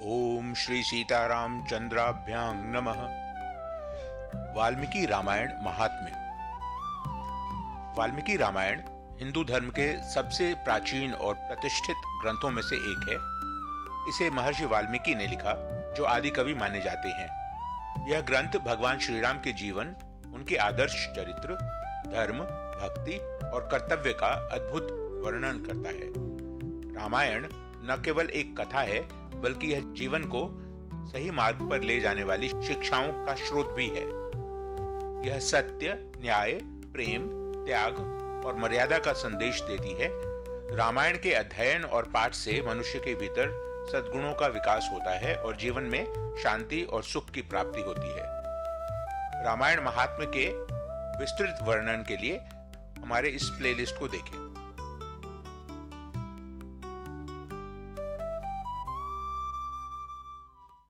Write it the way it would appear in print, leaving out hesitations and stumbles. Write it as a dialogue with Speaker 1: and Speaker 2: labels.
Speaker 1: ओम श्री सीताराम चंद्राभ्यां नमः। वाल्मीकि रामायण महात्म्य। वाल्मीकि रामायण हिंदू धर्म के सबसे प्राचीन और प्रतिष्ठित ग्रंथों में से एक है। इसे महर्षि वाल्मीकि ने लिखा, जो आदि कवि माने जाते हैं। यह ग्रंथ भगवान श्री राम के जीवन, उनके आदर्श चरित्र, धर्म, भक्ति और कर्तव्य का अद्भुत वर्णन करता है। रामायण न केवल एक कथा है, बल्कि यह जीवन को सही मार्ग पर ले जाने वाली शिक्षाओं का स्रोत भी है। यह सत्य, न्याय, प्रेम, त्याग और मर्यादा का संदेश देती है। रामायण के अध्ययन और पाठ से मनुष्य के भीतर सद्गुणों का विकास होता है और जीवन में शांति और सुख की प्राप्ति होती है। रामायण महात्म्य के विस्तृत वर्णन के लिए हमारे इस प्लेलिस्ट को देखें।